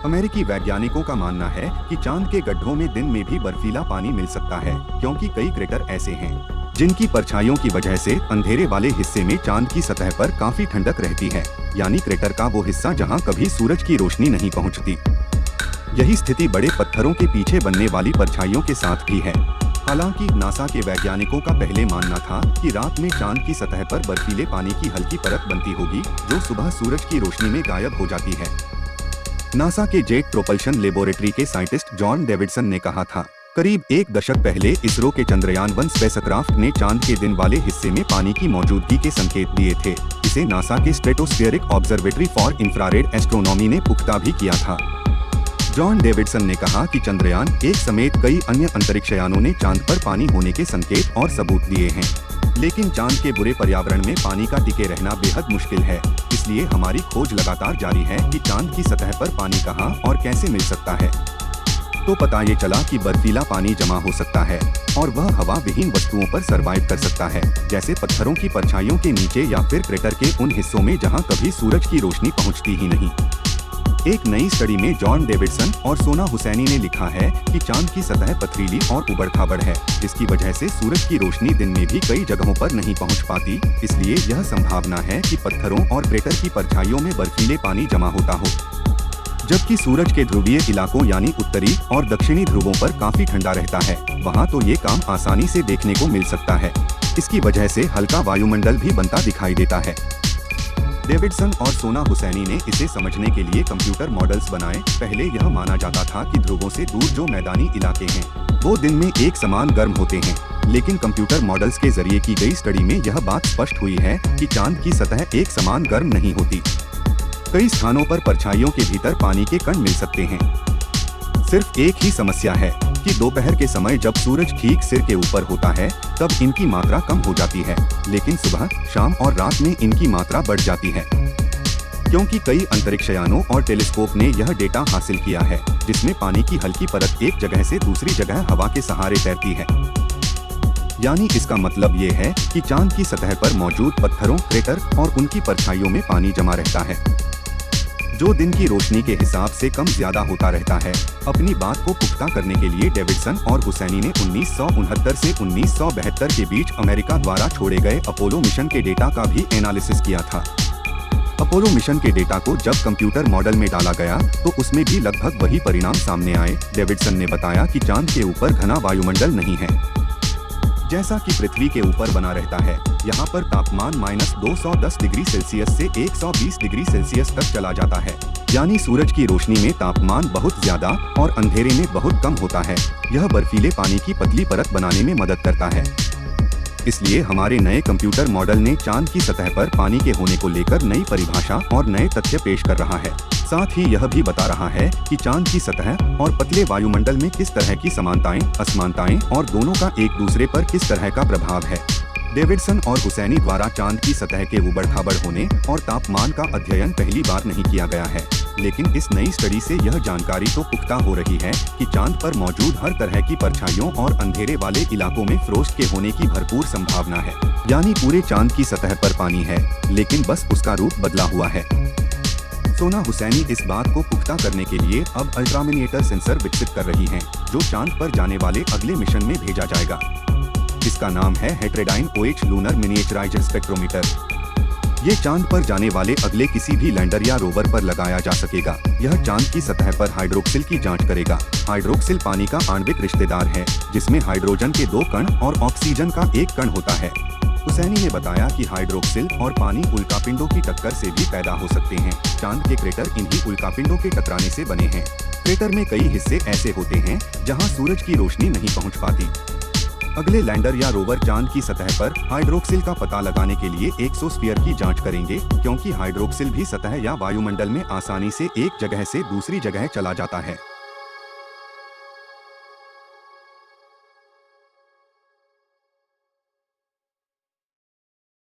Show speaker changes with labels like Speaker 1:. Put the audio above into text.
Speaker 1: अमेरिकी वैज्ञानिकों का मानना है कि चांद के गड्ढों में दिन में भी बर्फीला पानी मिल सकता है, क्योंकि कई क्रेटर ऐसे हैं जिनकी परछाइयों की वजह से अंधेरे वाले हिस्से में चांद की सतह पर काफी ठंडक रहती है, यानी क्रेटर का वो हिस्सा जहां कभी सूरज की रोशनी नहीं पहुंचती। यही स्थिति बड़े पत्थरों के पीछे बनने वाली परछाइयों के साथ भी है। हालांकि नासा के वैज्ञानिकों का पहले मानना था कि रात में चांद की सतह पर बर्फीले पानी की हल्की परत बनती होगी, जो सुबह सूरज की रोशनी में गायब हो जाती है। नासा के जेट प्रोपल्शन लेबोरेटरी के साइंटिस्ट जॉन डेविडसन ने कहा था, करीब एक दशक पहले इसरो के चंद्रयान-1 स्पेसक्राफ्ट ने चांद के दिन वाले हिस्से में पानी की मौजूदगी के संकेत दिए थे। इसे नासा के stratospheric observatory for infrared astronomy ने पुख्ता भी किया था। जॉन डेविडसन ने कहा कि चंद्रयान-1 समेत कई अन्य अंतरिक्षयानों ने चांद पर पानी होने के संकेत और सबूत दिए हैं, लेकिन चांद के बुरे पर्यावरण में पानी का टिके रहना बेहद मुश्किल है। इसलिए हमारी खोज लगातार जारी है कि चांद की सतह पर पानी कहां और कैसे मिल सकता है। तो पता ये चला कि बर्फीला पानी जमा हो सकता है और वह हवा विहीन वस्तुओं पर सरवाइव कर सकता है, जैसे पत्थरों की परछाइयों के नीचे या फिर क्रेटर के उन हिस्सों में जहां कभी सूरज की रोशनी पहुंचती ही नहीं। एक नई स्टडी में जॉन डेविडसन और सोना हुसैनी ने लिखा है कि चांद की सतह पथरीली और उबड़-खाबड़ है, जिसकी वजह से सूरज की रोशनी दिन में भी कई जगहों पर नहीं पहुंच पाती। इसलिए यह संभावना है कि पत्थरों और क्रेटर की परछाइयों में बर्फीले पानी जमा होता हो, जबकि सूरज के ध्रुवीय इलाकों यानी उत्तरी और दक्षिणी ध्रुवों पर काफी ठंडा रहता है, वहाँ तो ये काम आसानी से देखने को मिल सकता है। इसकी वजह से हल्का वायुमंडल भी बनता दिखाई देता है। डेविडसन और सोना हुसैनी ने इसे समझने के लिए कंप्यूटर मॉडल्स बनाए। पहले यह माना जाता था कि ध्रुवों से दूर जो मैदानी इलाके हैं वो दिन में एक समान गर्म होते हैं, लेकिन कंप्यूटर मॉडल्स के जरिए की गई स्टडी में यह बात स्पष्ट हुई है कि चांद की सतह एक समान गर्म नहीं होती। कई स्थानों पर परछाइयों के भीतर पानी के कण मिल सकते हैं। सिर्फ एक ही समस्या है कि दोपहर के समय जब सूरज ठीक सिर के ऊपर होता है तब इनकी मात्रा कम हो जाती है, लेकिन सुबह, शाम और रात में इनकी मात्रा बढ़ जाती है, क्योंकि कई अंतरिक्षयानों और टेलीस्कोप ने यह डेटा हासिल किया है जिसमें पानी की हल्की परत एक जगह से दूसरी जगह हवा के सहारे तैरती है। यानी इसका मतलब ये है कि चांद की सतह पर मौजूद पत्थरों, क्रेटर और उनकी परछाइयों में पानी जमा रहता है, जो दिन की रोशनी के हिसाब से कम ज्यादा होता रहता है। अपनी बात को पुख्ता करने के लिए डेविडसन और हुसैनी ने 1969 से 1972 के बीच अमेरिका द्वारा छोड़े गए अपोलो मिशन के डेटा का भी एनालिसिस किया था। अपोलो मिशन के डेटा को जब कंप्यूटर मॉडल में डाला गया तो उसमें भी लगभग वही परिणाम सामने आए। डेविडसन ने बताया कि चांद के ऊपर घना वायुमंडल नहीं है, जैसा कि पृथ्वी के ऊपर बना रहता है। यहाँ पर तापमान -210 डिग्री सेल्सियस से 120 डिग्री सेल्सियस तक चला जाता है, यानी सूरज की रोशनी में तापमान बहुत ज्यादा और अंधेरे में बहुत कम होता है। यह बर्फीले पानी की पतली परत बनाने में मदद करता है। इसलिए हमारे नए कंप्यूटर मॉडल ने चांद की सतह पर पानी के होने को लेकर नई परिभाषा और नए तथ्य पेश कर रहा है। साथ ही यह भी बता रहा है कि चांद की सतह और पतले वायुमंडल में किस तरह की समानताएं, असमानताएं और दोनों का एक दूसरे पर किस तरह का प्रभाव है। डेविडसन और हुसैनी द्वारा चांद की सतह के उबड़-खाबड़ होने और तापमान का अध्ययन पहली बार नहीं किया गया है, लेकिन इस नई स्टडी से यह जानकारी तो पुख्ता हो रही है कि चांद पर मौजूद हर तरह की परछाइयों और अंधेरे वाले इलाकों में फ्रोस्ट के होने की भरपूर संभावना है। यानी पूरे चांद की सतह पर पानी है, लेकिन बस उसका रूप बदला हुआ है। सोना हुसैनी इस बात को पुख्ता करने के लिए अब अल्ट्रामिनिएटर सेंसर विकसित कर रही हैं, जो चांद पर जाने वाले अगले मिशन में भेजा जाएगा। इसका नाम है heterodyne OH lunar miniaturised spectrometer. ये चांद पर जाने वाले अगले किसी भी लैंडर या रोवर पर लगाया जा सकेगा। यह चांद की सतह पर हाइड्रोक्सिल की जांच करेगा। हाइड्रोक्सिल पानी का आणविक रिश्तेदार है, जिसमें हाइड्रोजन के 2 कण और ऑक्सीजन का 1 कण होता है। हुसैनी ने बताया कि हाइड्रोक्सिल और पानी उल्कापिंडों की टक्कर से भी पैदा हो सकते हैं। चांद के क्रेटर इन्हीं उल्कापिंडों के टकराने से बने हैं। क्रेटर में कई हिस्से ऐसे होते हैं जहां सूरज की रोशनी नहीं पहुंच पाती। अगले लैंडर या रोवर चांद की सतह पर हाइड्रोक्सिल का पता लगाने के लिए एक्सोस्फीयर की जांच करेंगे, क्योंकि हाइड्रोक्सिल भी सतह या वायुमंडल में आसानी से एक जगह से दूसरी जगह चला जाता है।